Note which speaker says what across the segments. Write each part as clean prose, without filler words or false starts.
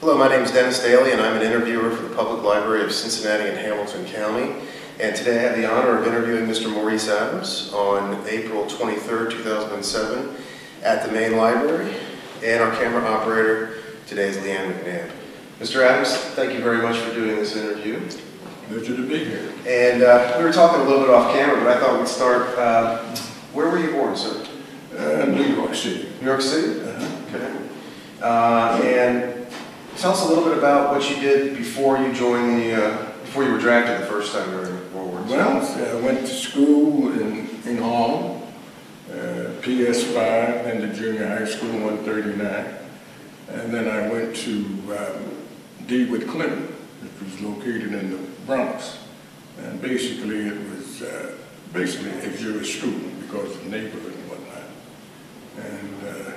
Speaker 1: Hello, my name is Dennis Daly, and I'm an interviewer for the Public Library of Cincinnati and Hamilton County. And today I have the honor of interviewing Mr. Maurice Adams on April 23rd, 2007 at the main library. And our camera operator today is Leanne McNabb. Mr. Adams, thank you very much for doing this interview.
Speaker 2: Pleasure to be here.
Speaker 1: And we were talking a little bit off camera, but I thought we'd start. Where were you born, sir?
Speaker 2: New York City.
Speaker 1: New York City? Okay. And tell us a little bit about what you did before you joined before you were drafted the first time during World War II.
Speaker 2: Well, I went to school in Harlem, PS5, then the junior high school, 139. And then I went to DeWitt Clinton, which was located in the Bronx. And basically it was basically a Jewish school because of the neighborhood and whatnot. And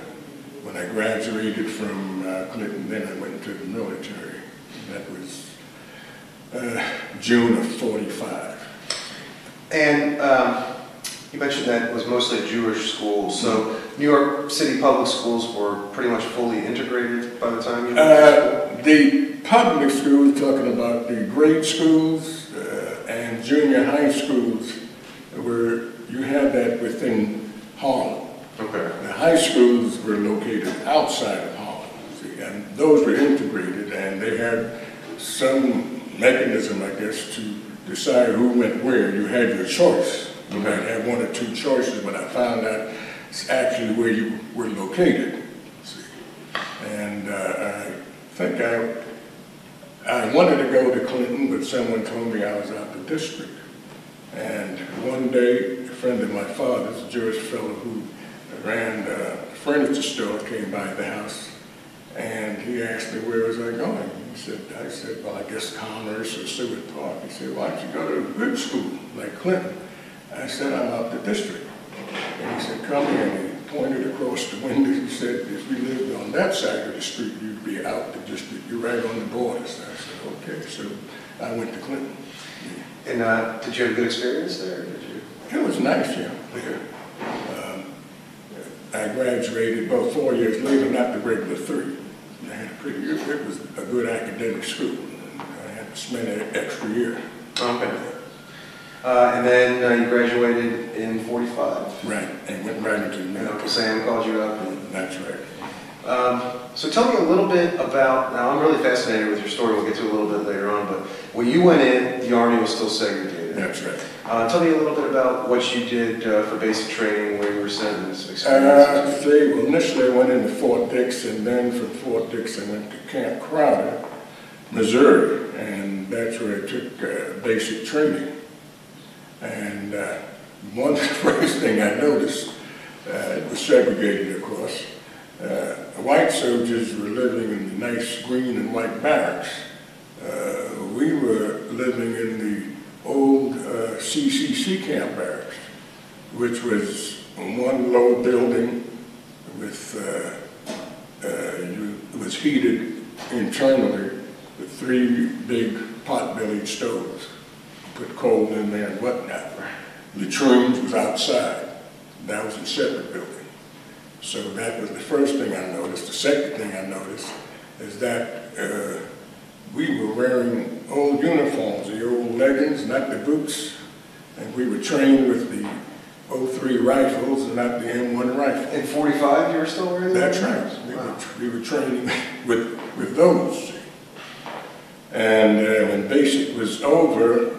Speaker 2: when I graduated from Clinton, then I went to the military. That was June of '45.
Speaker 1: And you mentioned that it was mostly a Jewish school, so New York City public schools were pretty much fully integrated by the time you went to school?
Speaker 2: The public schools, talking about the grade schools and junior high schools, you had that within Harlem.
Speaker 1: Okay.
Speaker 2: The high schools were located outside of Harlem, see, and those were integrated, and they had some mechanism, I guess, to decide who went where. You had your choice. You might have one or two choices, but I found out it's actually where you were located. See. And I think I wanted to go to Clinton, but someone told me I was out the district. And one day, a friend of my father's, a Jewish fellow who ran a furniture store, came by the house, and he asked me where was I going. I said, well, I guess Commerce or Seward Park. He said, why don't you go to a good school like Clinton? I said, I'm out the district. And he said, come here. And he pointed across the window. He said, if you lived on that side of the street, you'd be out the district. You're right on the border. So I said, okay. So I went to Clinton.
Speaker 1: And did you have a good experience there?
Speaker 2: It was nice, yeah.
Speaker 1: Okay.
Speaker 2: I graduated about 4 years later, not the regular 3. I had it was a good academic school. And I had to spend an extra year.
Speaker 1: Okay. And then you graduated in '45.
Speaker 2: Right, and went right into the military.
Speaker 1: And Uncle Sam called you up.
Speaker 2: That's right.
Speaker 1: So tell me a little bit about, now I'm really fascinated with your story, we'll get to it a little bit later on, but when you went in, the Army was still segregated.
Speaker 2: That's right.
Speaker 1: Tell me a little bit about what you did for basic training, where you were sent in this experience.
Speaker 2: Well, initially I went into Fort Dix, and then from Fort Dix I went to Camp Crowder, Missouri, and that's where I took basic training. And one of the first thing I noticed, it was segregated, of course. White soldiers were living in the nice green and white barracks. We were living in the old CCC camp barracks, which was one low building with, it was heated internally with 3 big pot-bellied stoves. Put coal in there and whatnot. Latrines was outside. That was a separate building. So that was the first thing I noticed. The second thing I noticed is that we were wearing old uniforms, the old leggings, not the boots, and we were trained with the '03 rifles and not the M1 rifle.
Speaker 1: In '45 you were still wearing those?
Speaker 2: That's right. We were training with those. And when basic was over,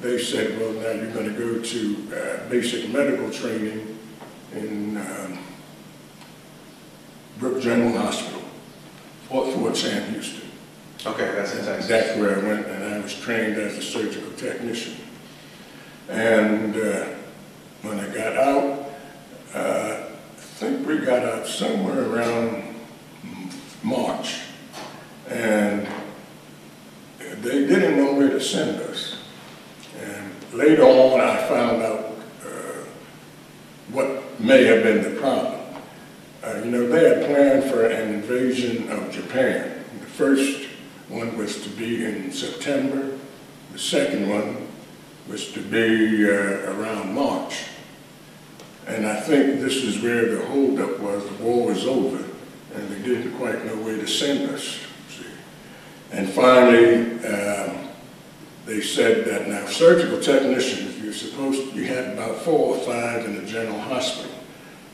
Speaker 2: they said, well, now you're going to go to basic medical training in Brooke General Hospital, Fort Sam Houston.
Speaker 1: Okay, that's in Texas.
Speaker 2: That's where I went, and I was trained as a surgical technician. And when I got out, I think we got out somewhere around March, and they didn't know where to send us. And later on, I found out what may have been the problem. You know, they had planned for an invasion of Japan. The first one was to be in September. The second one was to be around March. And I think this is where the holdup was. The war was over, and they didn't quite know where to send us. See? And finally, they said that now surgical technicians, you had about 4 or 5 in the general hospital.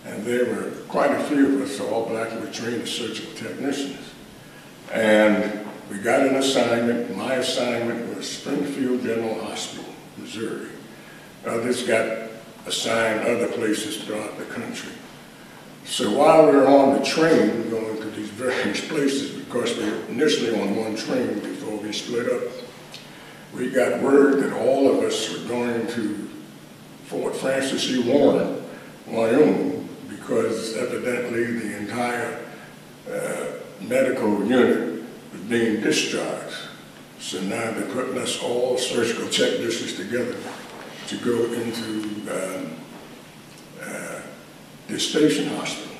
Speaker 2: And there were quite a few of us, all black, who were trained as surgical technicians. And we got an assignment. My assignment was Springfield General Hospital, Missouri. Others got assigned other places throughout the country. So while we were on the train going to these various places, because we were initially on one train before we split up, we got word that all of us were going to Fort Francis E. Warren, Wyoming, because evidently the entire medical unit was being discharged. So now they're putting us all surgical technicians together to go into this station hospital.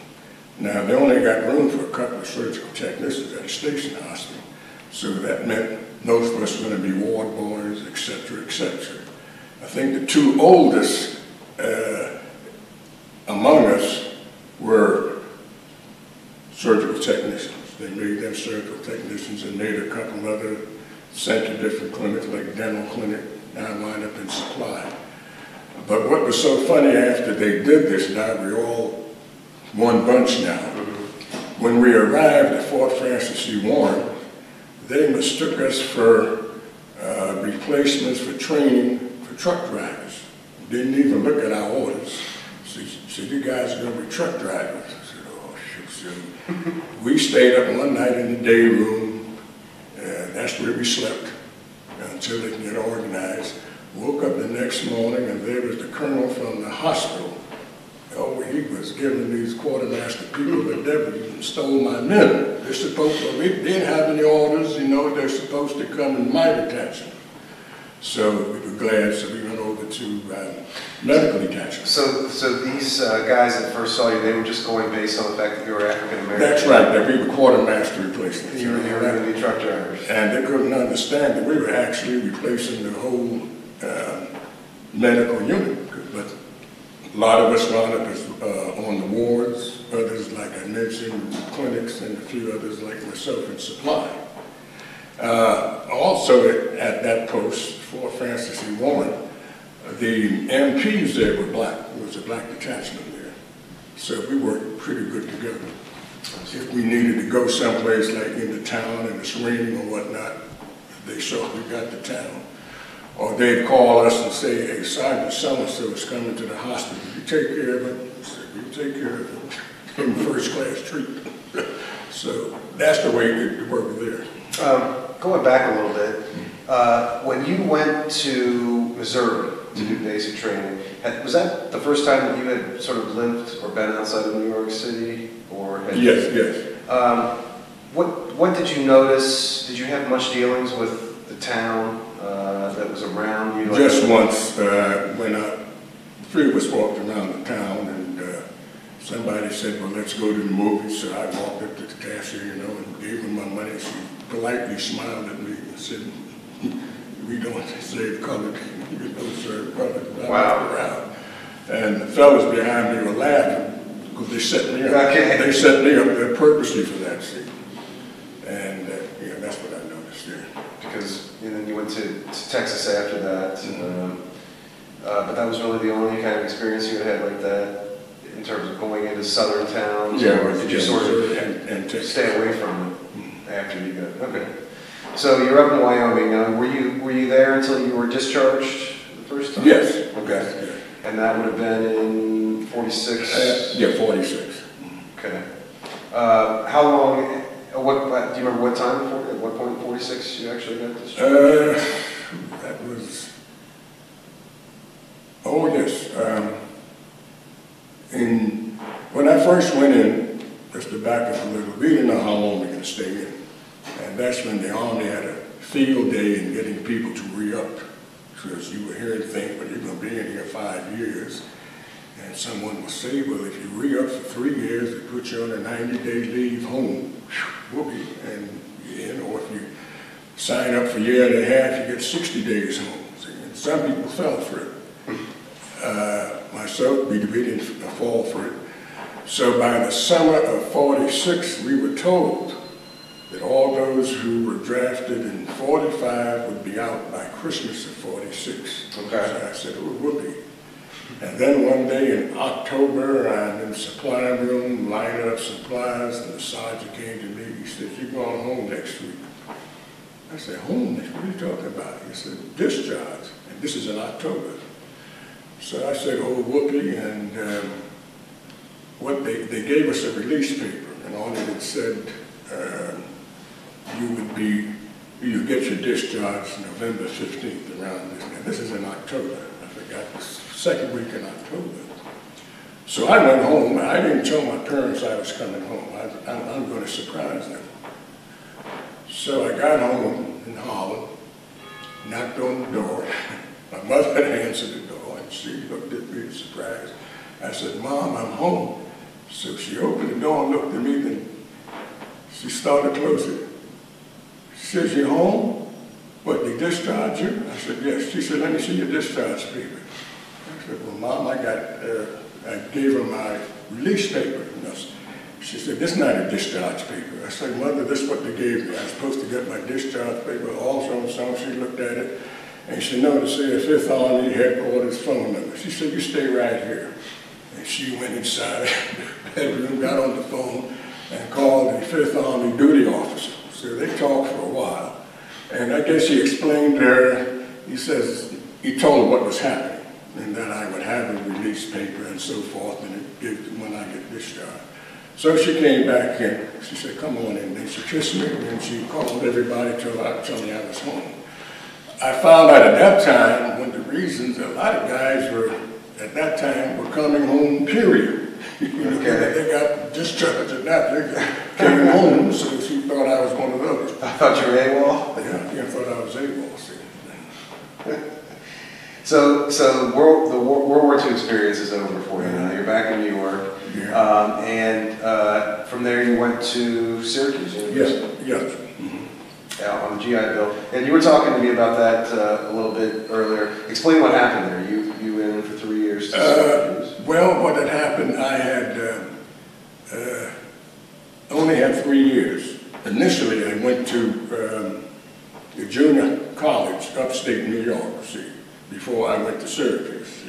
Speaker 2: Now they only got room for a couple of surgical technicians at a station hospital. So that meant most of us were going to be ward boys, et cetera, et cetera. I think the 2 oldest among us were surgical technicians. They made them surgical technicians and made a couple other, sent to different clinics like dental clinic, now lined up in supply. But what was so funny after they did this, now we're all one bunch now. When we arrived at Fort Francis E. Warren, they mistook us for replacements for training for truck drivers. Didn't even look at our orders. Said, you guys are going to be truck drivers. I said, oh, shoot. So we stayed up one night in the day room. That's where we slept until it could get organized. Woke up the next morning and there was the colonel from the hospital. Oh, he was giving these quartermaster people the devil. You stole my men. They're supposed to, we didn't have any orders, you know, they're supposed to come in my detention. So we were glad, so we went over to medical detention.
Speaker 1: So these guys that first saw you, they were just going based on the fact that you were African-American?
Speaker 2: That's right, that we were quartermaster replacements.
Speaker 1: You were going to be truck drivers.
Speaker 2: And they couldn't understand that we were actually replacing the whole medical unit. But a lot of us wound up on the wards, others, like I mentioned, clinics, and a few others like myself in supply. Also at that post, Fort Francis E. Warren, the MPs there were black. There was a black detachment there. So we worked pretty good together. If we needed to go someplace like into town and it's raining or whatnot, they saw we got to town. Or they'd call us and say, hey, Sergeant so-and-so is coming to the hospital. You take care of it? I said, we take care of it. Give him first-class treatment. So that's the way we work there.
Speaker 1: Going back a little bit, when you went to Missouri to do basic training, was that the first time that you had sort of lived or been outside of New York City? Or had
Speaker 2: Yes.
Speaker 1: What did you notice? Did you have much dealings with the town that was around you?
Speaker 2: Just once, when three of us walked around the town, and somebody said, well, let's go to the movies. So I walked up to the cashier, you know, and gave him my money. She politely smiled at me and said, we don't save colored, we don't serve colored.
Speaker 1: Wow.
Speaker 2: And the fellas behind me were laughing because they set me up.
Speaker 1: Okay.
Speaker 2: They set me up there purposely for that scene. And yeah, that's what I noticed there.
Speaker 1: Because then you went to Texas after that, but that was really the only kind of experience you had like that in terms of going into southern towns.
Speaker 2: Yeah,
Speaker 1: or did you sort of
Speaker 2: and
Speaker 1: stay away from it after you got? Okay. So you're up in Wyoming now. Were you there until you were discharged the first time?
Speaker 2: Yes.
Speaker 1: Okay.
Speaker 2: Yeah.
Speaker 1: And that would have been in 46?
Speaker 2: Yeah, 46.
Speaker 1: Okay. How long? What do you remember? What time? At what point in 46 you actually got discharged?
Speaker 2: That was. Oh yes. When I first went in, just to back up a little, we didn't know how long we could stay in, and that's when the Army had a field day in getting people to re-up. Because you were hearing things, but you're going to be in here 5 years. And someone will say, well, if you re-up for 3 years, they put you on a 90-day leave home. Whoopee. And, you know, if you sign up for a year and a half, you get 60 days home. And some people fell for it. Myself, we didn't fall for it. So by the summer of 46, we were told that all those those who were drafted in 45 would be out by Christmas of 46.
Speaker 1: Okay.
Speaker 2: So I said, oh, whoopee. And then one day in October, I'm in the supply room, lining up supplies, and the sergeant came to me. He said, you're going home next week. I said, home next week? What are you talking about? He said, discharge. And this is in October. So I said, oh, whoopee. And what they gave us a release paper, and on it said, you get your discharge November 15th around this. Now, this is in October. I forgot the second week in October. So I went home. I didn't tell my parents I was coming home. I'm going to surprise them. So I got home in Harlem, knocked on the door. My mother had answered the door, and she looked at me surprised. I said, Mom, I'm home. So she opened the door and looked at me, then she started closing. She says, you home? What, they discharged you? I said, yes. She said, let me see your discharge paper. I said, well, Mom, I gave her my release paper. She said, this is not a discharge paper. I said, Mother, this is what they gave me. I was supposed to get my discharge paper. Also, she looked at it, and she noticed it said 5th Army Headquarters phone number. She said, you stay right here. And she went inside the bedroom, got on the phone, and called the 5th Army duty officer. So they talked for a while. And I guess he explained to her, he told her what was happening, and that I would have a release paper and so forth, and it gives when I get discharged. So she came back in. She said, come on in. And she kissed me, and she called everybody to tell me I was home. I found out at that time, one of the reasons a lot of guys were, at that time, were coming home, period. Okay. They got discharged at that. They came home, so she thought I was one of those.
Speaker 1: I thought you were AWOL?
Speaker 2: Yeah, I thought I was AWOL.
Speaker 1: So the World War II experience is over for you now. You're back in New York.
Speaker 2: Yeah.
Speaker 1: And from there you went to Syracuse University?
Speaker 2: Yes.
Speaker 1: On the GI Bill. And you were talking to me about that a little bit earlier. Explain what happened there. You went in for 3 years to Syracuse.
Speaker 2: Well, what had happened, I had only had 3 years. Initially, I went to the junior college, upstate New York, before I went to Syracuse.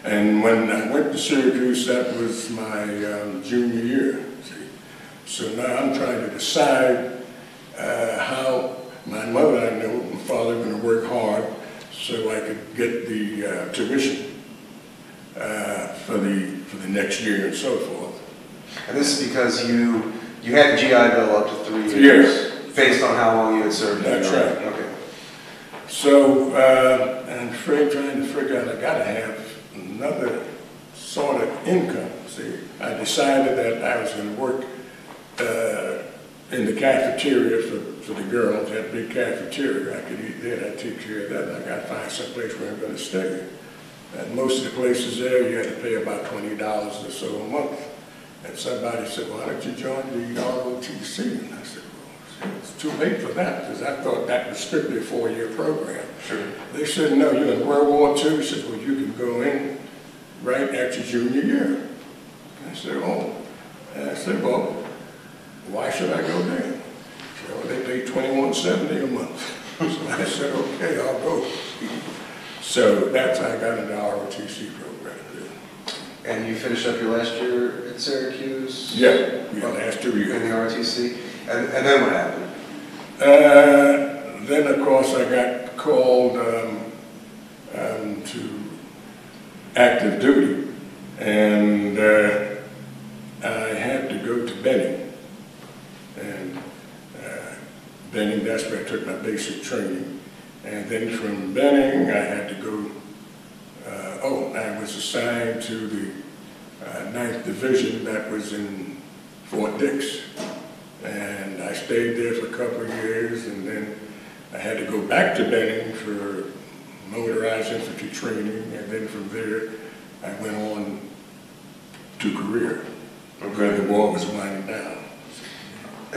Speaker 2: And when I went to Syracuse, that was my junior year. So now I'm trying to decide how my mother, I know, and father were going to work hard so I could get the tuition for the next year and so forth. And
Speaker 1: this is because you had the GI Bill up to 3 years, based on how long you had served.
Speaker 2: That's right.
Speaker 1: Okay.
Speaker 2: So I'm trying to figure out, I got to have another sort of income. I decided that I was going to work in the cafeteria for the girls. They had a big cafeteria. I could eat there. I'd take care of that. And I got to find some place where I'm going to stay. And most of the places there, you had to pay about $20 or so a month. And somebody said, why don't you join the ROTC? And I said, well, it's too late for that, because I thought that was strictly a 4-year program.
Speaker 1: Sure.
Speaker 2: They said, no, you're in World War II. He said, well, you can go in right at your junior year. I said, oh. And I said, well, why should I go there? So they pay $21.70 a month. So I said, okay, I'll go. So that's how I got into the ROTC program.
Speaker 1: And you finished up your last year at Syracuse?
Speaker 2: Yeah, last 2 years.
Speaker 1: In the ROTC? And then what happened?
Speaker 2: Then, of course, I got called to active duty, and I had to go to Benning. And Benning, that's where I took my basic training. And then from Benning, I had to go, I was assigned to the 9th Division that was in Fort Dix. And I stayed there for a couple of years, and then I had to go back to Benning for motorized infantry training, and then from there, I went on to career, where the war was winding down.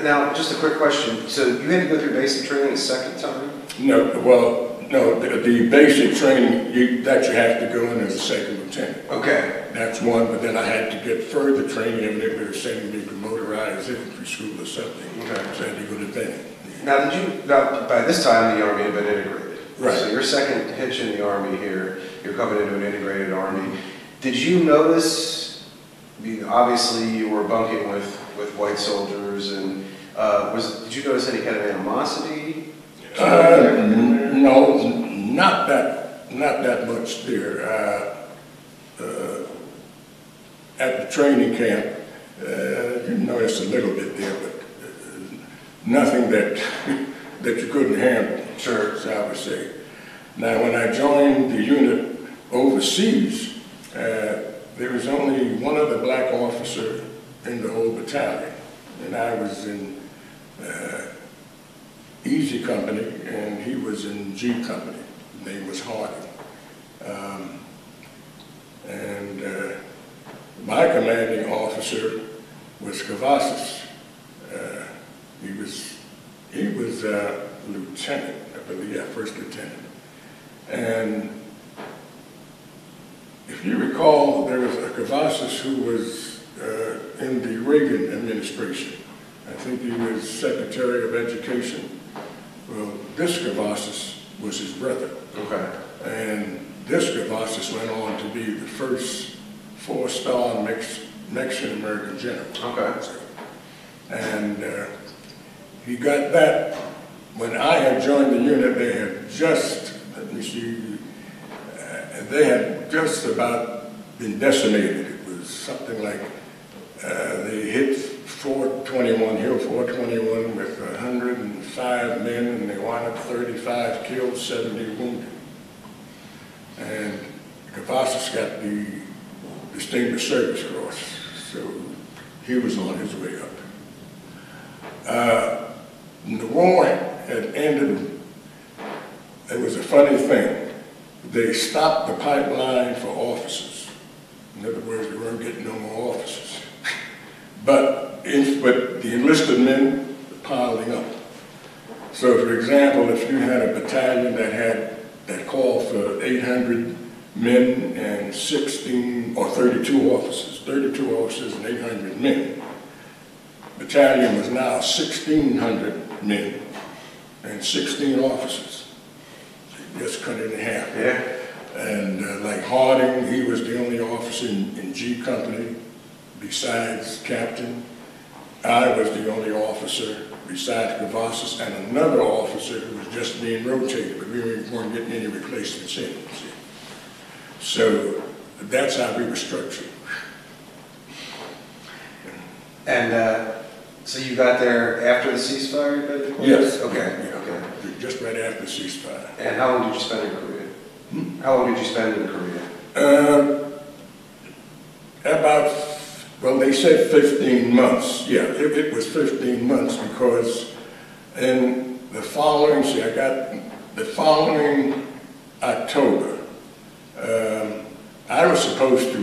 Speaker 1: Now, just a quick question. So you had to go through basic training a second time?
Speaker 2: No, well, no, the basic training that you have to go in as a second lieutenant.
Speaker 1: Okay.
Speaker 2: That's one, but then I had to get further training, and they were sending me to motorized infantry school or something. Okay. So I had to go to Benning.
Speaker 1: Now, by this time, the Army had been integrated.
Speaker 2: Right.
Speaker 1: So your second hitch in the Army here, you're coming into an integrated Army. Did you notice, obviously you were bunking with white soldiers, and did you notice any kind of animosity?
Speaker 2: No, not that much there. At the training camp, you notice a little bit there, but nothing that you couldn't handle.
Speaker 1: Sure.
Speaker 2: So I would say. Now, when I joined the unit overseas, there was only one other black officer in the whole battalion, and I was in Easy Company, and he was in G Company. His name was Harding. My commanding officer was Cavazos. He was a lieutenant, I believe, first lieutenant. And if you recall, there was a Cavazos who was in the Reagan administration. I think he was Secretary of Education. Well, this Cavazos was his brother. Okay. And this Cavazos went on to be the first four-star Mexican-American general. Okay. And he got that. When I had joined the unit, they had just, they had just about been decimated. It was something like, they hit 421, Hill 421 with 105 men, and they wound up 35 killed, 70 wounded. And Cavazos got the Distinguished Service Cross, so he was on his way up. The war had ended. It was a funny thing. They stopped the pipeline for officers. In other words, they weren't getting no more officers. But the enlisted men were piling up. So, for example, if you had a battalion that called for 800 men and 16 or 32 officers and 800 men. Battalion was now 1,600 men and 16 officers. So just cut it in half. Yeah. And like Harding, he was the only officer in G Company besides captain. I was the only officer besides Cavazos and another officer who was just being rotated, but we weren't getting any replacements in. So that's how we were structured. And
Speaker 1: so you got there after the ceasefire?
Speaker 2: Yes.
Speaker 1: Okay. Yeah. Okay.
Speaker 2: Just right after the ceasefire.
Speaker 1: And how long did you spend in Korea? How long did you spend in Korea? Well, they said 15 months. Yeah, it was 15 months because in the following, the following October, I was supposed to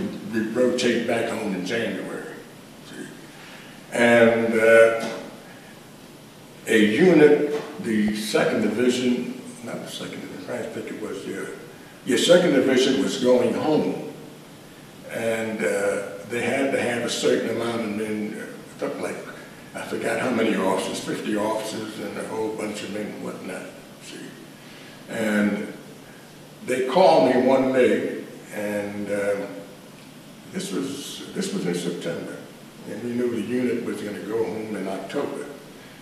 Speaker 1: rotate back home in January. See? And a unit, the 2nd Division, not the 2nd Division, I think it was, your 2nd Division was going home. And they had to have a certain amount of men, something like, I forgot how many officers, 50 officers and a whole bunch of men and whatnot, see. And they called me one day, and this was in September, and we knew the unit was going to go home in October.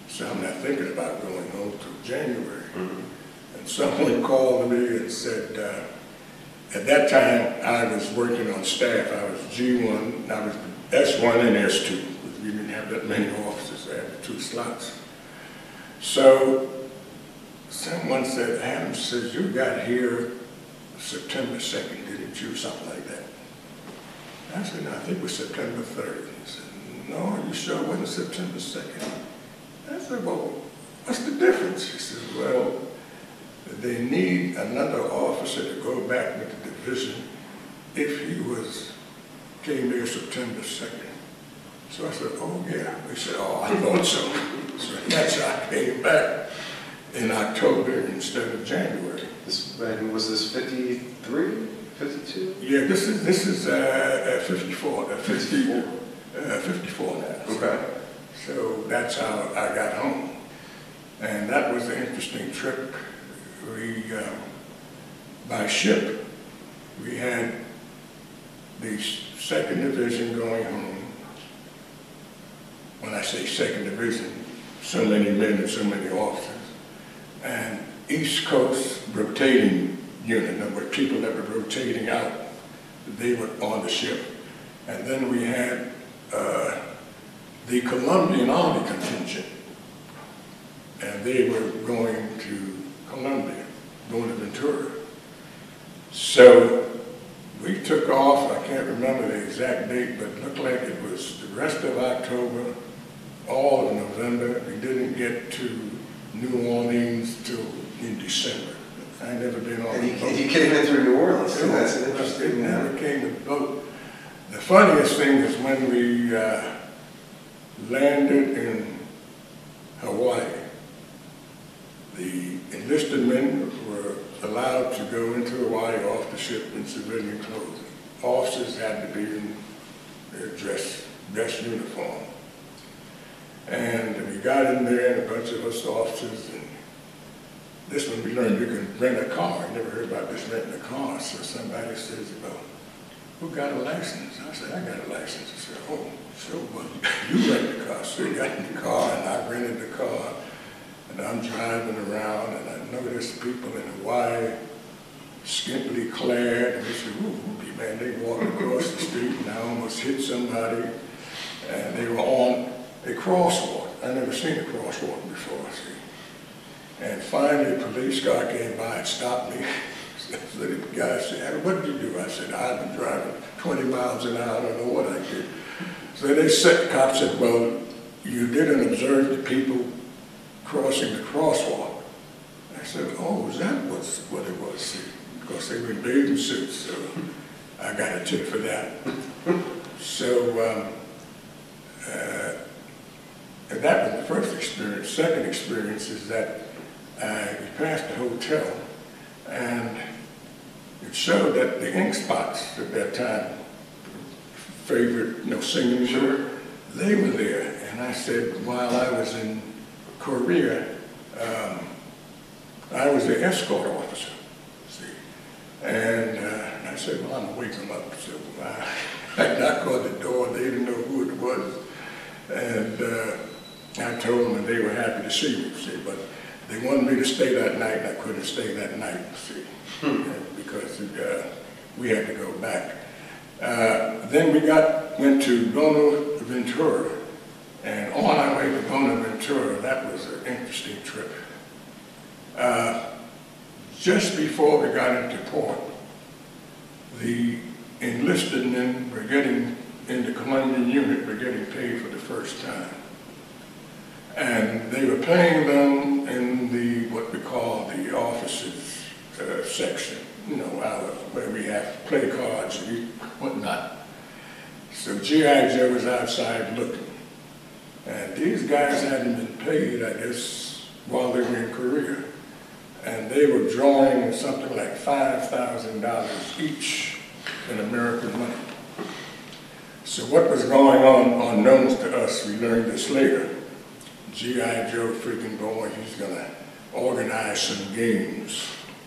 Speaker 1: So I'm not thinking about going home till January. Mm-hmm. And someone called me and said, at that time, I was working on staff. I was G1, I was S1 and S2, because we didn't have that many officers. I had 2 slots. So someone said, Adams says, you got here September 2nd, didn't you? Something like that. I said, no, I think it was September 3rd. He said, no, are you sure it wasn't September 2nd? I said, well, what's the difference? He said, well, they need another officer to go back with the division if he came there September 2nd. So I said, oh yeah. He said, oh, I thought so. So that's how I came back in October instead of January. Was this 53, 52?
Speaker 2: Yeah, this is 54. 54 now. Okay. So that's how I got home. And that was an interesting trip. We, by ship, we had the 2nd Division going home. When I say 2nd Division, so many men and so many officers. And East Coast rotating unit, there were people that were rotating out. They were on the ship. And then we had the Colombian Army contingent. And they were going to Colombia, going to Ventura. So we took off, I can't remember the exact date, but it looked like it was the rest of October, all of November. We didn't get to New Orleans till in December. I never been on a boat.
Speaker 1: And you came in through New Orleans, too. That's an interesting.
Speaker 2: I never came to the boat. The funniest thing is when we landed in Hawaii, the enlisted men were allowed to go into Hawaii off the ship in civilian clothing. Officers had to be in their dress uniform. And we got in there, and a bunch of us officers, and this one we learned you can rent a car. I never heard about this renting a car. So somebody says, well, who got a license? I said, I got a license. I said, oh, sure, well, you rent the car. So he got in the car, and I rented the car. And I'm driving around, and I noticed people in Hawaii, skimpily clad, and they said, ooh, man, they walked across the street, and I almost hit somebody, and they were on a crosswalk. I never seen a crosswalk before, see. And finally, a police car came by and stopped me. So the guy said, what did you do? I said, I've been driving 20 miles an hour, I don't know what I did. So the cop said, well, you didn't observe the people crossing the crosswalk. I said, oh, is that what it was? See, because they were in bathing suits, so I got a tip for that. So and that was the first experience. Second experience is that we passed the hotel, and it showed that the ink spots at that time, favorite, singing,
Speaker 1: sure,
Speaker 2: they were there. And I said, while I was in Korea, I was the escort officer, see. And I said, well, I'm gonna wake them up. So I knocked on the door, they didn't know who it was. And I told them, and they were happy to see me, see. But they wanted me to stay that night, and I couldn't stay that night, see, because we had to go back. Then we went to Bonaventura, and on our way to Bonaventura, that was an interesting trip. Just before we got into port, the enlisted men were getting, in the Colombian unit, were getting paid for the first time. And they were paying them in the, what we call the officers section, where we have play cards and whatnot. So G.I. Joe was outside looking. And these guys hadn't been paid, I guess, while they were in Korea. And they were drawing something like $5,000 each in American money. So what was going on, unknowns to us, we learned this later. G.I. Joe freaking boy, he's gonna organize some games,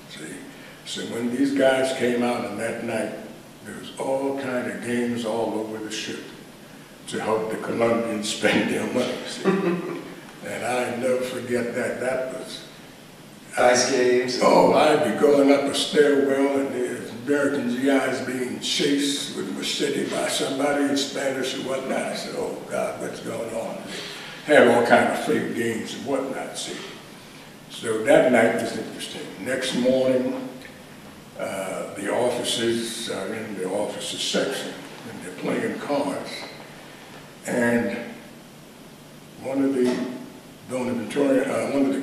Speaker 2: see? So when these guys came out on that night, there was all kind of games all over the ship to help the Colombians spend their money, see? And I never forget that. That was...
Speaker 1: Dice games?
Speaker 2: Oh, I'd be going up a stairwell and there's American GIs being chased with a machete by somebody in Spanish or whatnot. I said, oh God, what's going on? They had all kind of fake games and whatnot, see? So that night was interesting. Next morning, the officers are in the officers section and they're playing cards. And one of the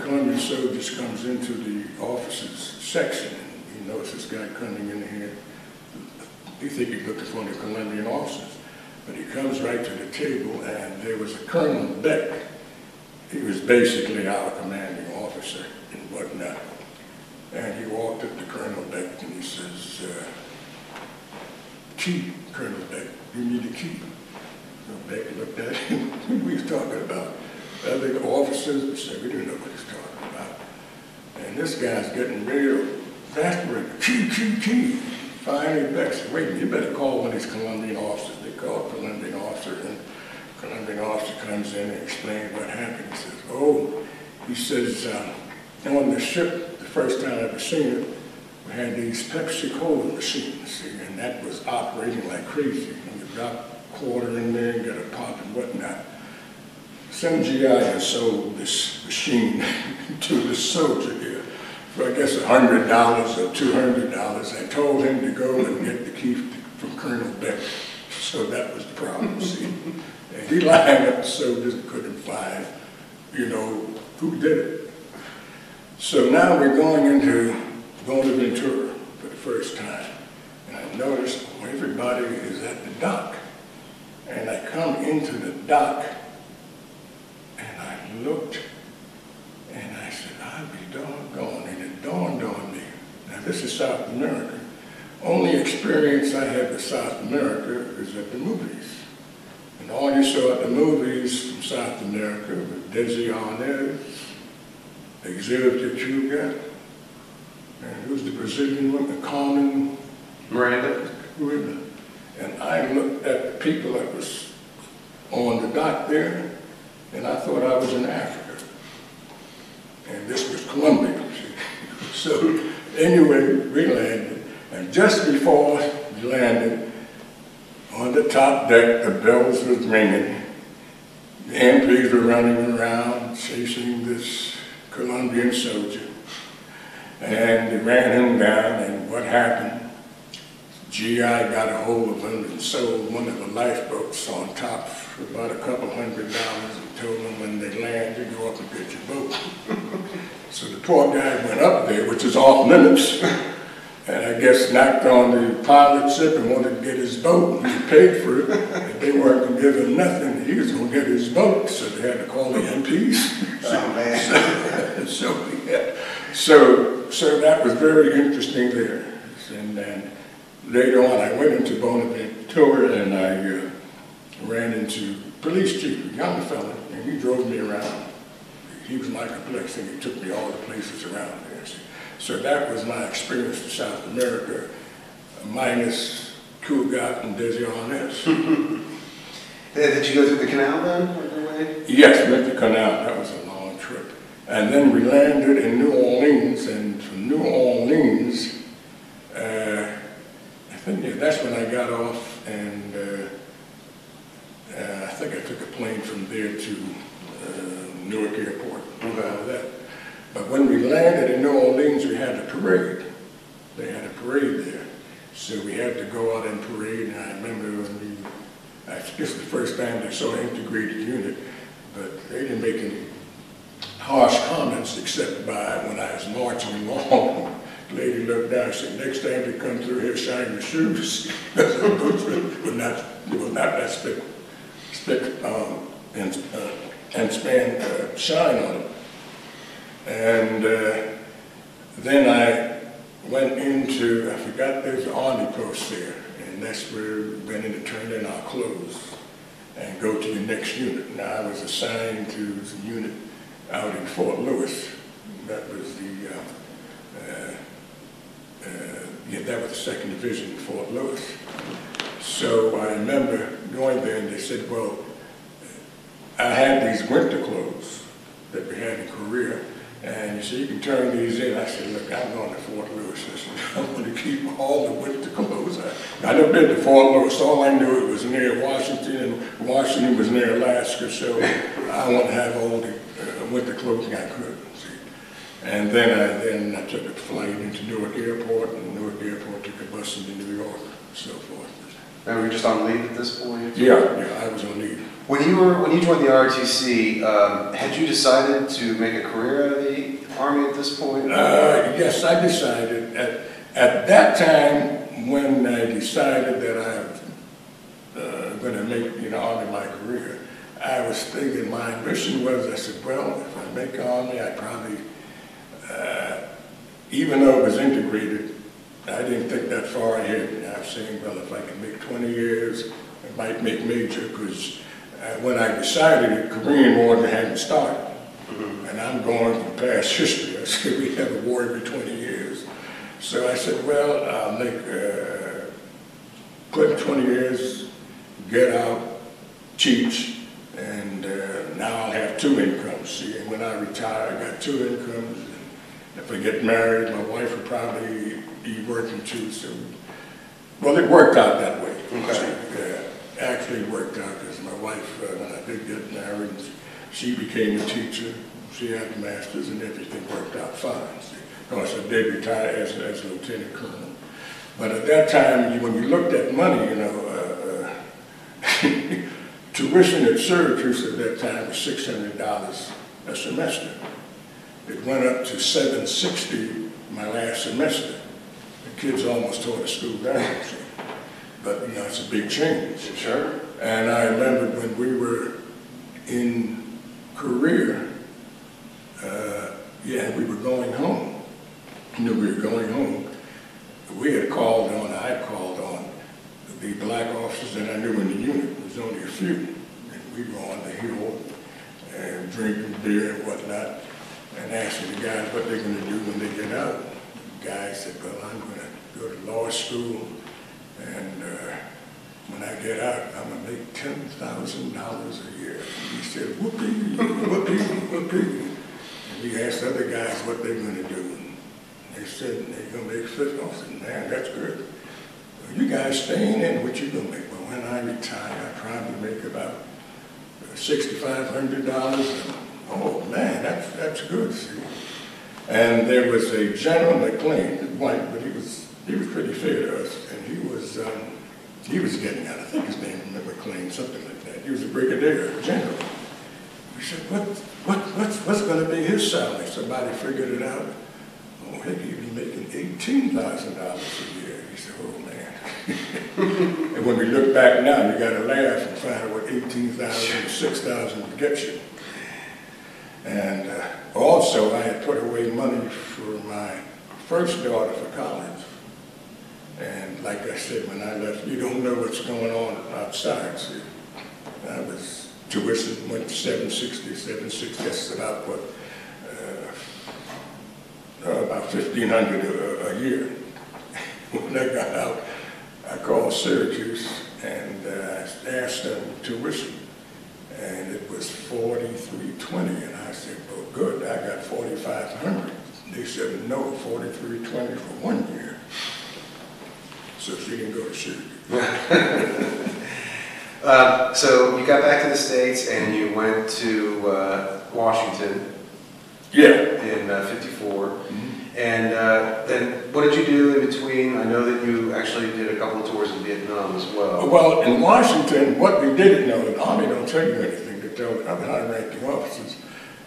Speaker 2: Colombian soldiers comes into the officers section and he knows this guy coming in here. He think he's looking for the Colombian officers. But he comes right to the table and there was a Colonel Beck. He was basically our commanding officer and whatnot. And he walked up to Colonel Beck and he says, key, Colonel Beck, you need a key. So Beck looked at him, what were you talking about? Other officers said, we didn't know what he's talking about. And this guy's getting real exasperated. Key. Finally, Beck said, wait a minute, you better call one of these Colombian officers. They called Colombian officer, and Colombian officer comes in and explains what happened. He says, oh, he says, on the ship, the first time I ever seen it, we had these Pepsi Cola machines, see, and that was operating like crazy. And you drop a quarter in there and get a pop and whatnot. Some GI had sold this machine to the soldier here for, I guess, $100 or $200. I told him to go and get the key from Colonel Beck. So that was the problem, see. And he lined up the soldiers and couldn't find, who did it. So now we're going to Ventura for the first time. And I noticed everybody is at the dock. And I come into the dock, and I looked, and I said, I'll be doggone. And it dawned on me. Now this is South America. Only experience I had with South America is at the movies. And all you saw at the movies from South America was Desi Arnaz, Exilio Chuga, and who's the Brazilian woman, Carmen
Speaker 1: Miranda.
Speaker 2: And I looked at the people that was on the dock there, and I thought I was in Africa. And this was Colombia. So anyway, we landed, and just before we landed, on the top deck, the bells was ringing. The MPs were running around, chasing this Colombian soldier. And they ran him down, and what happened? GI got a hold of him and sold one of the lifeboats on top for about $200 and told him when they land, you go up and get your boat. So the poor guy went up there, which is off limits, and I guess knocked on the pilot's ship and wanted to get his boat. He paid for it, and they weren't going to give him nothing. He was going to get his boat, so they had to call the MPs.
Speaker 1: Oh, man.
Speaker 2: So that was very interesting there. And then later on, I went into Bonaventura, and I ran into police chief, a young fella, and he drove me around. He was my complexion. He took me all the places around there. So that was my experience in South America, minus Cugat and Desi Arnaz.
Speaker 1: Did you go through the canal then, on your way?
Speaker 2: Yes, went the canal. That was a long trip. And then we landed in New Orleans, and from New Orleans, I think that's when I got off, and I think I took a plane from there to Newark Airport. But when we landed in New Orleans, we had a parade. They had a parade there. So we had to go out and parade, and I remember when I guess the first time they saw an integrated unit, but they didn't make any harsh comments except by when I was marching along. The lady looked down and said, next time they come through here, shine your shoes. Because the boots were not that span shine on them. And then I went into, I forgot there's an army post there, and that's where we went in to turn in our clothes and go to the next unit. Now I was assigned to the unit out in Fort Lewis. That was that was the 2nd Division in Fort Lewis. So I remember going there, and they said, well, I had these winter clothes that we had in Korea, and you said, you can turn these in. I said, look, I'm going to Fort Lewis. I said, I'm going to keep all the winter clothes. I never been to Fort Lewis. All I knew it was near Washington, and Washington was near Alaska, so I want to have all the winter clothing I could. See. And then I took a flight into Newark Airport, and Newark Airport took a bus into New York, and so forth.
Speaker 1: And were you just on leave at this point?
Speaker 2: Yeah, I was on leave.
Speaker 1: When you joined the ROTC, had you decided to make a career out of the Army at this point?
Speaker 2: Yes, I decided. At that time, when I decided that I was going to make the Army my career, I was thinking, my ambition was, I said, well, if I make Army, I probably, even though it was integrated, I didn't think that far ahead. I was saying, well, if I can make 20 years, I might make major, because when I decided that Korean War hadn't started, and I'm going from past history. I said, we have a war every 20 years. So I said, well, I'll make, put 20 years, get out, teach, and now I'll have 2 incomes. See, and when I retire, I got 2 incomes. And if I get married, my wife would probably be working too. So, well, it worked out that way.
Speaker 1: Okay.
Speaker 2: So, actually it worked out because my wife, when I did get married, she became a teacher. She had a master's and everything worked out fine. See. Of course, I did retire as lieutenant colonel. But at that time, when you looked at money, you know, tuition at Syracuse at that time was $600 a semester. It went up to $760 my last semester. The kids almost tore the school down. But, you know, it's a big change.
Speaker 1: Sure.
Speaker 2: And I remember when we were in Korea, we were going home. You know, we were going home. We had called on, I had called on the black officers that I knew in the unit. There was only a few. And we were on the hill and drinking beer and whatnot and asking the guys what they're going to do when they get out. The guy said, well, I'm going to go to law school, and when I get out, I'm going to make $10,000 a year. And he said, whoopee, whoopee, whoopee. And we asked other guys what they're going to do. And they said, they're going to make 50. I said, man, that's good. Well, you guys staying in, what you going to make? Well, when I retire, I probably make about $6,500. Oh, man, that's good, see. And there was a General McLean, white, but he was pretty fair to us, and he was getting out. I think his name was McLean, something like that. He was a brigadier general. We said, what's going to be his salary? Somebody figured it out. Oh, heck, he'd be making $18,000 a year. He said, oh, man. And when we look back now, you got to laugh and find out what $18,000 or $6,000 would get you. And also, I had put away money for my first daughter for college. And like I said, when I left, you don't know what's going on outside. See, I was tuition went to $760. That's about what, about $1,500 a year. When I got out, I called Syracuse and asked them tuition, and it was $4,320. And I said, well, good, I got $4,500. They said, no, $4,320 for 1 year. So she didn't go to Syracuse.
Speaker 1: So you got back to the States and you went to Washington.
Speaker 2: Yeah.
Speaker 1: In '54. Mm-hmm. And then what did you do in between? I know that you actually did a couple of tours in Vietnam as well.
Speaker 2: Well, in Washington, what we didn't know, the Army don't tell you anything. They tell other high-ranking officers.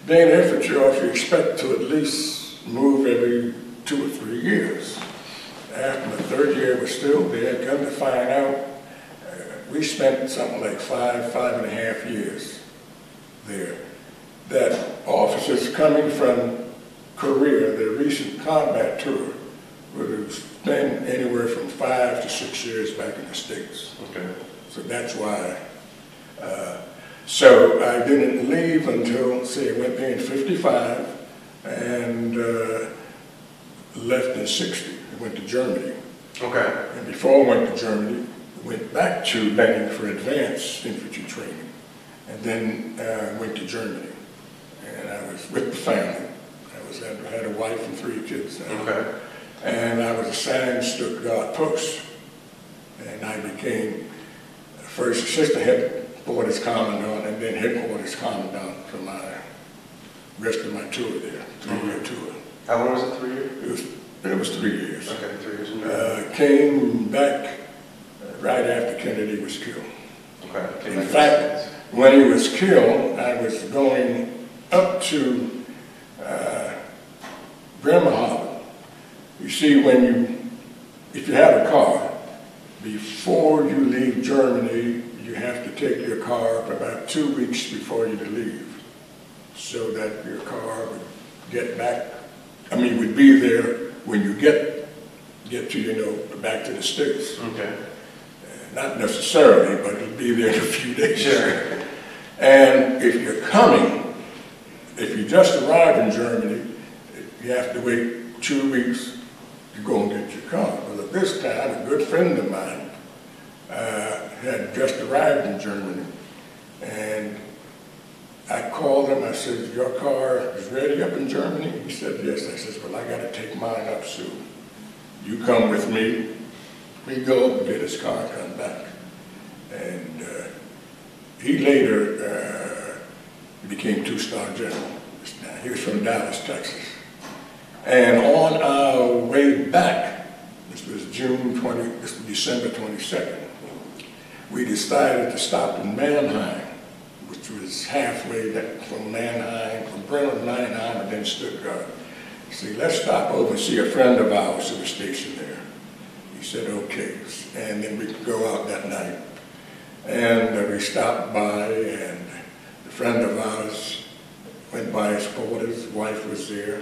Speaker 2: Being an infantry officer, you expect to at least move every 2 or 3 years. After the 3rd year was still there, come to find out, we spent something like 5.5 years there. That officers coming from Korea, their recent combat tour, would have spent anywhere from 5 to 6 years back in the States.
Speaker 1: Okay.
Speaker 2: So that's why. So I didn't leave until, say, I went there in '55 and left in '60. I went to Germany. Okay. And before I went to Germany, I went back to Benning for advanced infantry training. And then went to Germany. And I was with the family. I had a wife and 3 kids now. Okay. And I was assigned Stuttgart Post. And I became first assistant headquarters commandant and then headquarters commandant for my rest of my tour there, 3-year tour.
Speaker 1: How long was it, 3 years?
Speaker 2: It was 3 years.
Speaker 1: Okay, 3 years.
Speaker 2: Came back right after Kennedy was killed.
Speaker 1: Okay.
Speaker 2: In fact, when he was killed, I was going up to Bremerhaven. You see, if you have a car, before you leave Germany, you have to take your car for about 2 weeks before you leave, so that your car would get back. Would be there when you get to, back to the States. Okay. Not necessarily, but it'll be there in a few days.
Speaker 1: Sure.
Speaker 2: And if you're coming, if you just arrived in Germany, you have to wait 2 weeks to go and get your car. But at this time, a good friend of mine had just arrived in Germany, and I called him. I said, "Your car is ready up in Germany?" He said, "Yes." I said, "Well, I got to take mine up soon. You come with me. We go up and get his car and come back." And he later became 2-star general. He was from Dallas, Texas. And on our way back, this was December 22nd, we decided to stop in Mannheim, which was halfway from Mannheim, from Bremen, Mannheim, and then Stuttgart. See, let's stop over and see a friend of ours who was stationed there. He said, okay, and then we could go out that night. And we stopped by, and a friend of ours went by his quarters, his wife was there,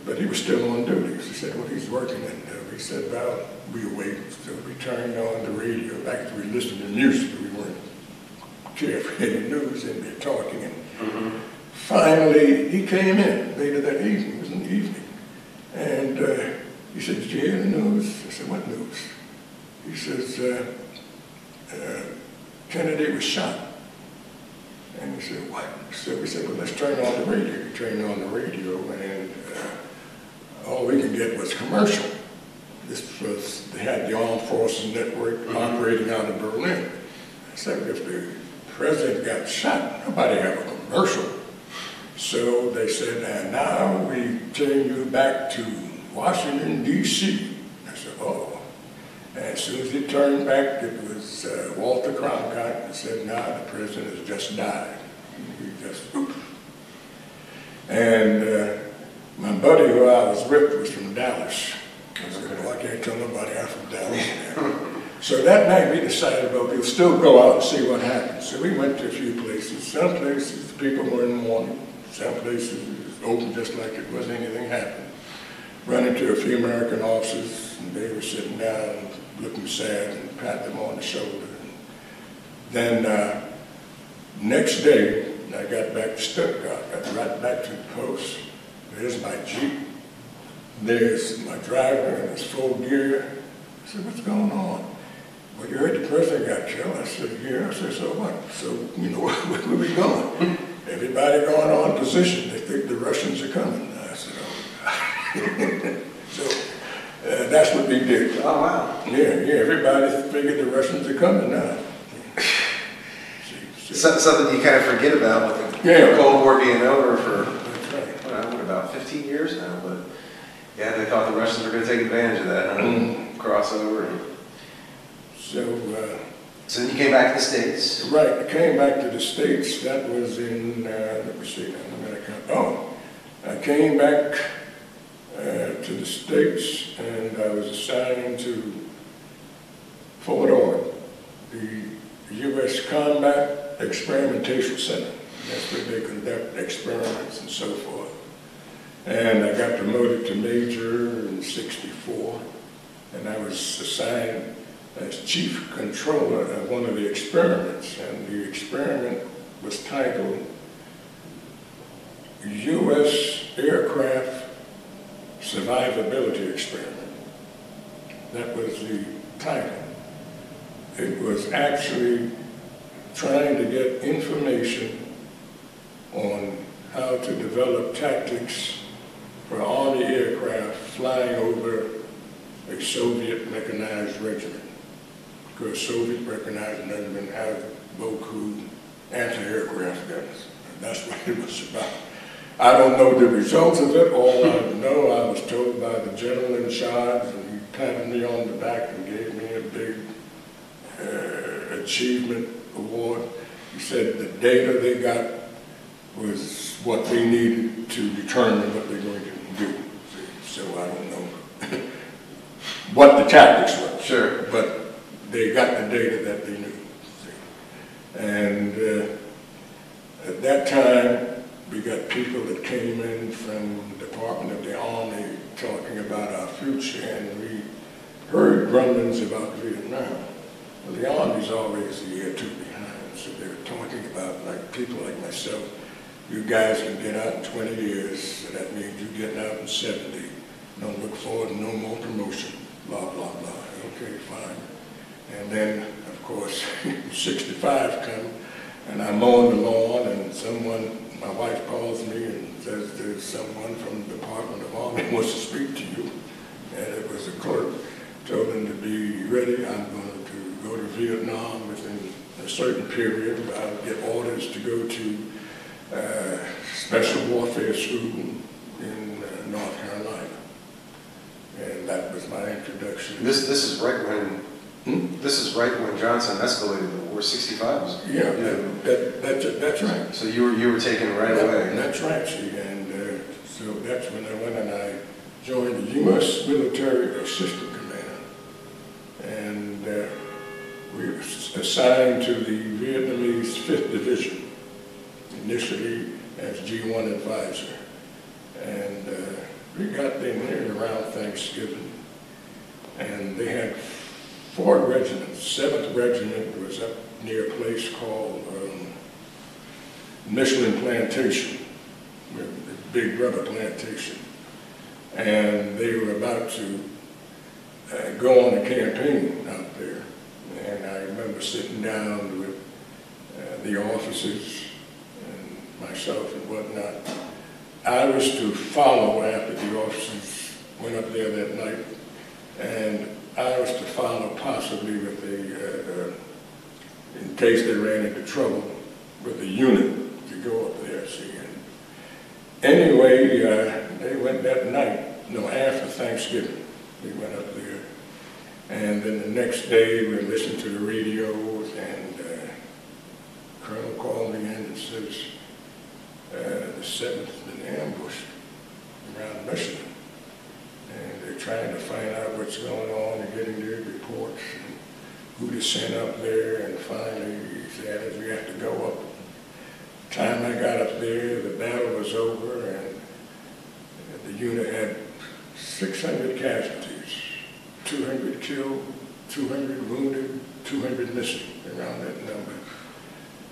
Speaker 2: but he was still on duty. He said, well, he's working, and we said, well, we'll wait. So we turned on the radio. Actually, we listened to music. We weren't care for any news, and we were talking. And finally, he came in later that evening. It was in the evening. And he said, did you hear the news? I said, what news? He says, Kennedy was shot. And he said, what? So we said, well, let's turn on the radio. We turned on the radio, and all we could get was commercial. This was, they had the Armed Forces Network operating out of Berlin. I said, if the president got shot, nobody have a commercial. So they said, and now we turn you back to Washington, D.C. I said, oh. And as soon as he turned back, it was Walter Cronkite, and said, nah, the president has just died. He just, oops. And my buddy who I was with was from Dallas. I said, well, I can't tell nobody I'm from Dallas. So that night we decided, well, we'll still go out and see what happens. So we went to a few places. Some places the people were in mourning. Some places it was open just like it wasn't anything happened. Run into a few American officers, and they were sitting down looking sad, and pat them on the shoulder. Then next day, I got back to Stuttgart, got right back to the post. There's my Jeep. There's my driver in his full gear. I said, what's going on? Well, you heard the president got killed. I said, yeah. I said, so what? So, you know, where we going? Everybody going on position. They think the Russians are coming. I said, oh. So that's what we did.
Speaker 1: Oh, wow.
Speaker 2: Yeah, everybody figured the Russians are coming now.
Speaker 1: Something you kind of forget about with the Cold War being over for, what, about 15 years now, but yeah, they thought the Russians were going to take advantage of that, crossover. So then you came back to the States?
Speaker 2: Right, I came back to the States. That was in, let me see, I came back to the States, and I was assigned to Fort Ord, the U.S. Combat Experimentation Center. That's where they conduct experiments and so forth. And I got promoted to major in '64, and I was assigned as chief controller of one of the experiments. And the experiment was titled U.S. Aircraft Survivability Experiment. That was the title. It was actually trying to get information on how to develop tactics for Army aircraft flying over a Soviet mechanized regiment. Because Soviet mechanized regiment had Boku anti-aircraft guns. And that's what it was about. I don't know the results of it. All I know, I was told by the general in charge, and he patted me on the back and gave me a big achievement award. He said the data they got was what they needed to determine what they're going to do. So I don't know what the tactics were.
Speaker 1: Sure.
Speaker 2: But they got the data that they knew. And at that time, we got people that came in from the Department of the Army talking about our future, and we heard grumblings about Vietnam. Well, the Army's always a year or two behind, officer, they were talking about, like, people like myself, you guys can get out in 20 years, so that means you're getting out in 70. Don't look forward to no more promotion, blah, blah, blah. Okay, fine. And then, of course, 65 come, and I'm mowing the lawn, and someone, my wife calls me and says there's someone from the Department of Army wants to speak to you. And it was a clerk, told him to be ready. I'm going to go to Vietnam within a certain period. I'll get orders to go to Special Warfare School in North Carolina. And that was my introduction.
Speaker 1: This is right when this is right when Johnson escalated the war. 65 was.
Speaker 2: Yeah, that's right.
Speaker 1: So you were taken right away.
Speaker 2: That's right. See, and so that's when I went and I joined the U.S. Military Assistant Command, and we were assigned to the Vietnamese 5th Division, initially as G1 advisor, and we got there around Thanksgiving, and they had 4 regiments. 7th Regiment was up near a place called Michelin Plantation, with a big rubber plantation. And they were about to go on a campaign out there. And I remember sitting down with the officers and myself and whatnot. I was to follow after the officers went up there that night, and I was to follow possibly with in case they ran into trouble, with a unit to go up there, see. And anyway, they went that night, no, after Thanksgiving, they went up there. And then the next day, we listened to the radios, and Colonel called me in and says, the 7th has been ambushed around Michigan. And they're trying to find out what's going on and getting their reports and who to send up there. And finally, he said, we have to go up. The time I got up there, the battle was over, and the unit had 600 casualties, 200 killed, 200 wounded, 200 missing, around that number.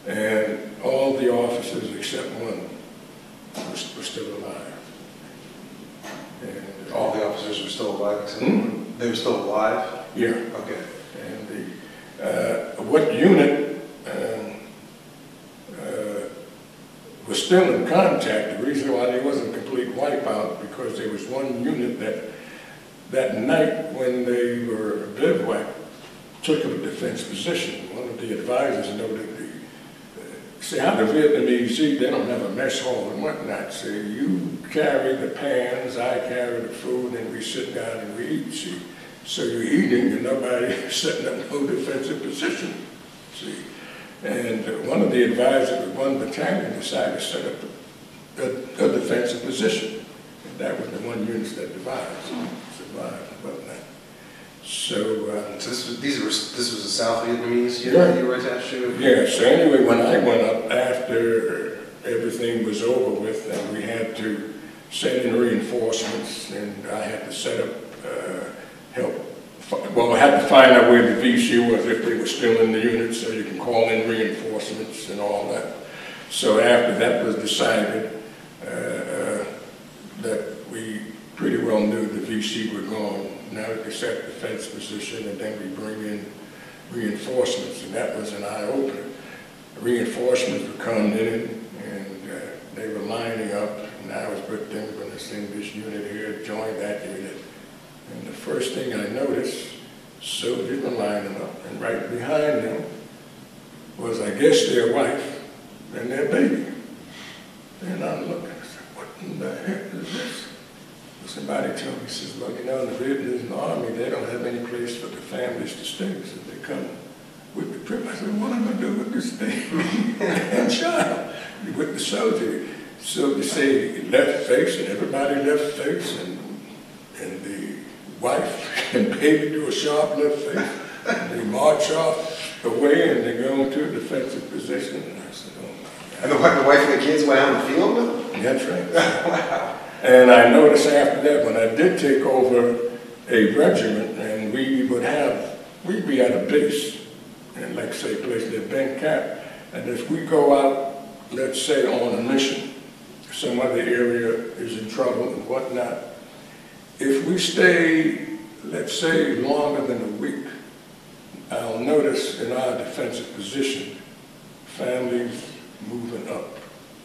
Speaker 2: And all the officers except one were still alive. And
Speaker 1: all the officers were still alive? They were still alive?
Speaker 2: Yeah.
Speaker 1: Okay.
Speaker 2: And what unit was still in contact, the reason why there wasn't a complete wipeout, because there was one unit that night when they were bivouac took a defense position. One of the advisors noted see how the Vietnamese eat, they don't have a mess hall and whatnot. See, you carry the pans, I carry the food, and we sit down and we eat, see. So you're eating and nobody setting up no defensive position, see. And one of the advisors of one battalion decided to set up a defensive position. And that was the one unit that survived and whatnot. So,
Speaker 1: this was a South Vietnamese unit you were attached to?
Speaker 2: Yeah, so anyway, when I went up after everything was over with and we had to send in reinforcements, and I had to set up help. Well, I had to find out where the VC was, if they were still in the unit, so you can call in reinforcements and all that. So after that was decided, that we pretty well knew the VC were gone. Now we set defense position, and then we bring in reinforcements, and that was an eye-opener. Reinforcements were coming in, and they were lining up, and I was with them, going to send this unit here, join that unit. And the first thing I noticed, soldiers were lining up, and right behind them was, I guess, their wife and their baby. And I'm looking, I said, what in the heck is this? Somebody told me, says, well, you know, in the Vietnamese Army, they don't have any place for the families to stay, so they come with the trip. I said, what am I going to do with this thing? And child, with the soldier. So they say left face, and everybody left face, and the wife and baby do a sharp left face. And they march off away, and they go into a defensive position. And I said, oh my God.
Speaker 1: And the wife and the kids went out in the field with them?
Speaker 2: That's right.
Speaker 1: Wow.
Speaker 2: And I noticed after that, when I did take over a regiment, and we'd be at a base, and like say a place near Ben Cap, And if we go out, let's say on a mission, some other area is in trouble and whatnot, if we stay, let's say, longer than a week, I'll notice in our defensive position, families moving up,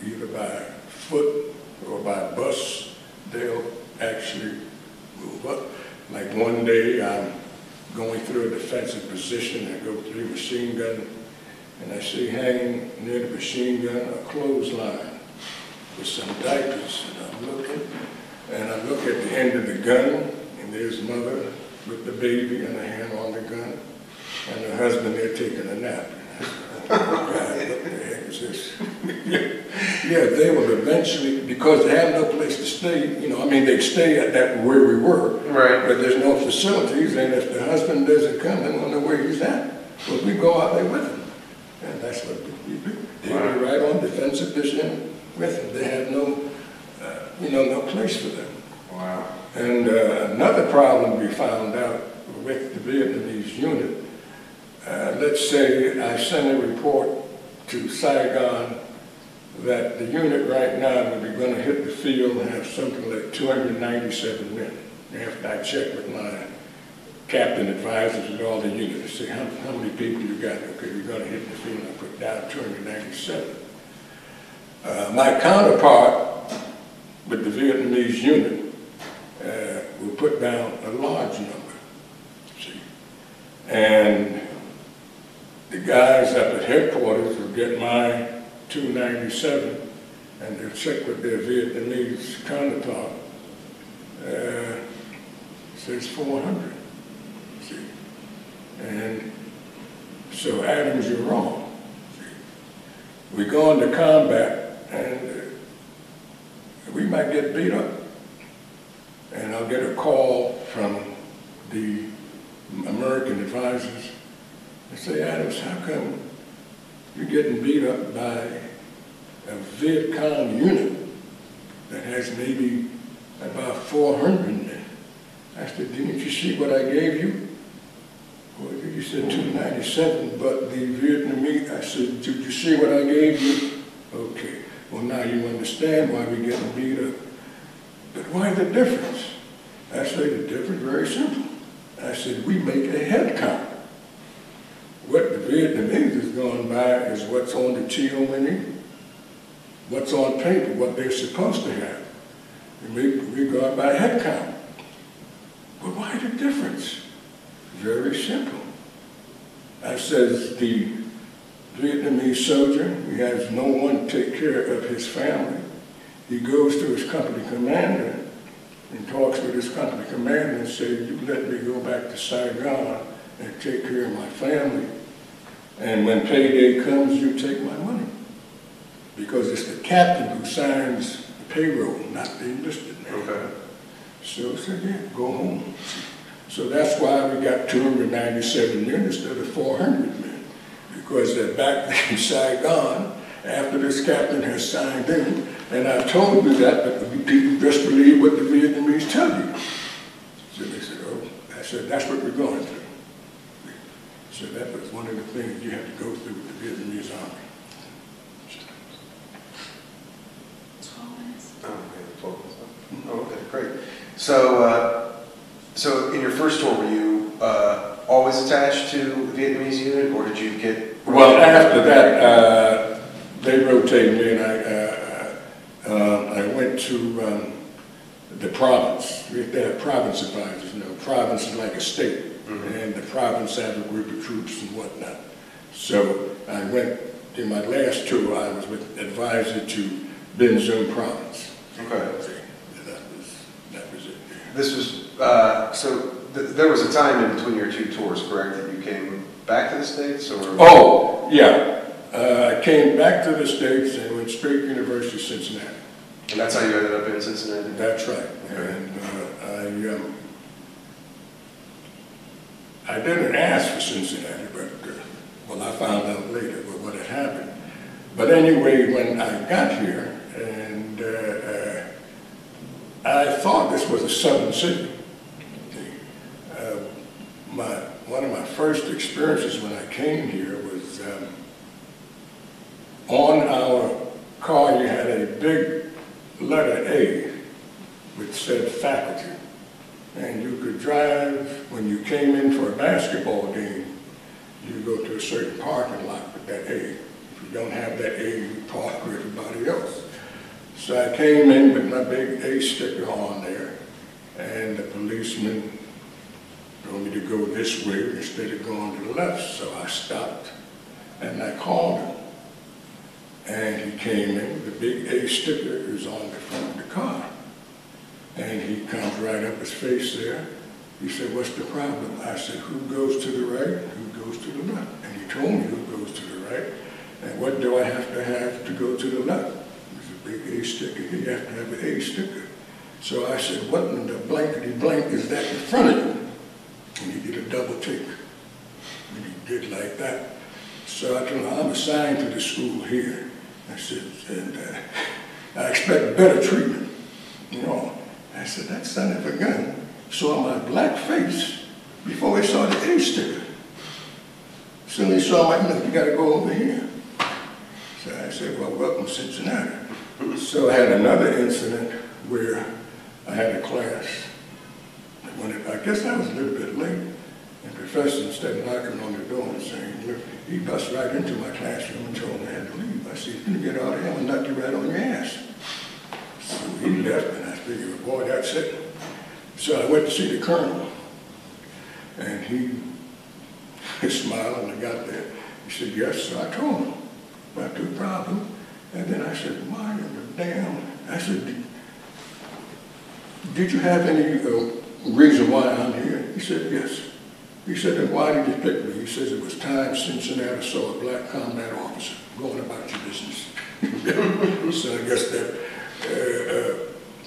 Speaker 2: either by foot or by bus, they'll actually move up. Like one day, I'm going through a defensive position, I go through a machine gun, and I see hanging near the machine gun a clothesline with some diapers, and I'm looking, and I look at the end of the gun, and there's mother with the baby and a hand on the gun, and the husband there taking a nap. Oh, God, what the heck is this? Yeah, they will eventually, because they have no place to stay, you know, I mean, they stay at that where we were,
Speaker 1: right?
Speaker 2: But there's no facilities, and if the husband doesn't come, they don't know where he's at. Well, we go out there with him, and that's what we do. They be right on defensive position with them. They have no, you know, no place for them.
Speaker 1: Wow.
Speaker 2: And another problem we found out with the Vietnamese unit, let's say I send a report to Saigon that the unit right now, when we're going to hit the field, have something like 297 men. After I check with my captain advisors and all the units, to say how many people you got. Okay, we're going to hit the field. I put down 297. My counterpart with the Vietnamese unit will put down a large number. See, and the guys up at headquarters will get my 297, and they'll check with their Vietnamese counterpart. Says 400. See, and so Adams, you're wrong. See, we go into combat, and we might get beat up, and I'll get a call from the American advisors. They say, Adams, how come you're getting beat up by a Viet Cong unit that has maybe about 400 men? I said, didn't you see what I gave you? Well, you said 297, but the Vietnamese, I said, did you see what I gave you? Okay, well now you understand why we're getting beat up. But why the difference? I say the difference, very simple. I said, we make a head count. What the Vietnamese is going by is what's on the TONE, what's on paper, what they're supposed to have. We go by head count. But why the difference? Very simple. I says the Vietnamese soldier, he has no one to take care of his family. He goes to his company commander and talks with his company commander and says, you let me go back to Saigon and take care of my family. And when payday comes, you take my money. Because it's the captain who signs the payroll, not the enlisted man. Okay. So I said, yeah, go home. So that's why we got 297 men instead of 400 men. Because they're back in Saigon after this captain has signed in. And I told you that, but people just believe what the Vietnamese tell you. So they said, oh, I said, that's what we're going through. So that was one of the things you had to go through with the Vietnamese army.
Speaker 1: 12 minutes. Oh, okay, 12 minutes. Oh, okay, great. So, so in your first tour, were you always attached to the Vietnamese unit, or did you get?
Speaker 2: Well, after that, they rotated me, and I went to the province. They have province advisors. You know, province is like a state. And the province had a group of troops and whatnot. So I went, in my last tour, I was with advisor to Ben Zoon province.
Speaker 1: Okay.
Speaker 2: That was it.
Speaker 1: This was, there was a time in between your two tours, correct, that you came back to the States, or?
Speaker 2: Oh, yeah. I came back to the States and went straight to University of Cincinnati.
Speaker 1: And that's how you ended up in Cincinnati?
Speaker 2: That's right.
Speaker 1: Okay.
Speaker 2: And I didn't ask for Cincinnati, but, well, I found out later what had happened. But anyway, when I got here, and I thought this was a southern city. One of my first experiences when I came here was on our car you had a big letter A which said faculty. And you could drive, when you came in for a basketball game, you go to a certain parking lot with that A. If you don't have that A, you park with everybody else. So I came in with my big A sticker on there, and the policeman told me to go this way instead of going to the left. So I stopped and I called him. And he came in, the big A sticker is on the front of the car. And he comes right up his face there. He said, "What's the problem?" I said, "Who goes to the right, who goes to the left?" And he told me who goes to the right. And what do I have to go to the left? There's a big A sticker. You have to have an A sticker. So I said, "What in the blankety blank is that in front of you?" And he did a double take. And he did like that. So I told him, "I'm assigned to the school here." I said, "And I expect better treatment." You know, I said, "That son of a gun saw my black face before he saw the A sticker. Soon he saw my, "No, you gotta go over here." So I said, "Well, welcome to Cincinnati." So I had another incident where I had a class. I guess I was a little bit late. And the professor, instead of knocking on the door and saying, "Look," he bust right into my classroom and told me I had to leave. I said, "You're gonna get out of here, I'm gonna knock you right on your ass." So he left, and I figured, boy, that's it. So I went to see the colonel, and he smiled when I got there. He said, "Yes, sir." I told him about the problem. And then I said, "Why in the damn?" I said, "Did you have any reason why I'm here?" He said, "Yes." He said, "Then why did you pick me?" He says, "It was time Cincinnati saw a black combat officer going about your business." So I guess that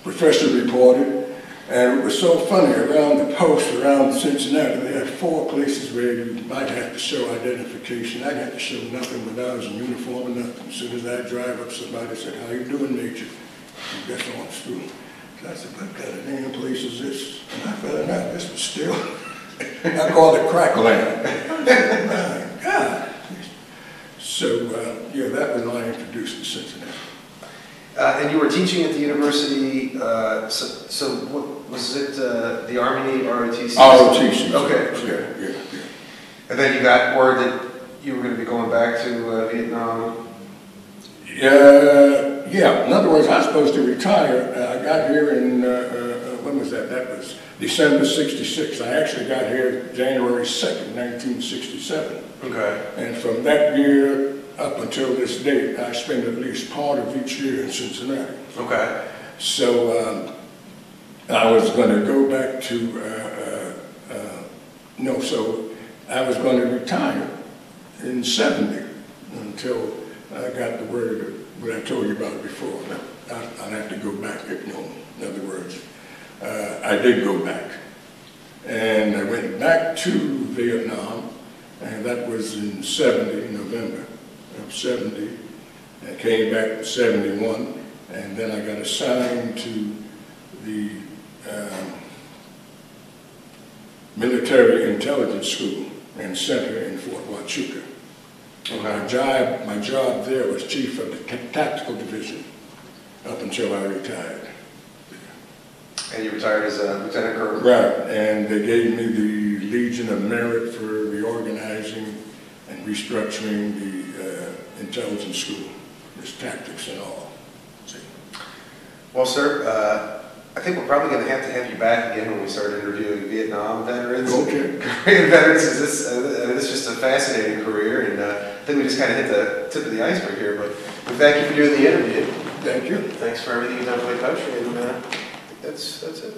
Speaker 2: professor reported, and it was so funny, around the post, around Cincinnati, they had 4 places where you might have to show identification. I had to show nothing when I was in uniform or nothing. As soon as I drive up, somebody said, "How you doing, Major?" And that's on the school. So I said, "What kind of damn place is this?" And I found out this was still, I called it crack land. I said, "My God." So, yeah, that was when I introduced to Cincinnati.
Speaker 1: And you were teaching at the university, so what, was it the Army, ROTC?
Speaker 2: ROTC.
Speaker 1: Okay.
Speaker 2: Yeah.
Speaker 1: And then you got word that you were going to be going back to Vietnam?
Speaker 2: Yeah, in other words, I was supposed to retire. I got here in, when was that? That was December '66. I actually got here January 2nd, 1967. Okay. And from that year up until this date, I spent at least part of each year in Cincinnati. Okay. So I was going to go back to, so I was going to retire in '70 until I got the word of what I told you about before. I'd have to go back, in other words. I did go back. And I went back to Vietnam, and that was in '70, November of '70. I came back in '71, and then I got assigned to the Military Intelligence School and Center in Fort Huachuca. Okay. My job there was chief of the tactical division up until I retired.
Speaker 1: And you retired as a lieutenant colonel? Right,
Speaker 2: and they gave me the Legion of Merit for reorganizing and restructuring the intelligence school, its tactics and all. See?
Speaker 1: Well, sir, I think we're probably going to have you back again when we start interviewing Vietnam veterans.
Speaker 2: Okay.
Speaker 1: Korean veterans, this is just a fascinating career, and I think we just kind of hit the tip of the iceberg here, but we thank you for doing the interview.
Speaker 2: Thank you.
Speaker 1: Thanks for everything you've done for the country, and that's it.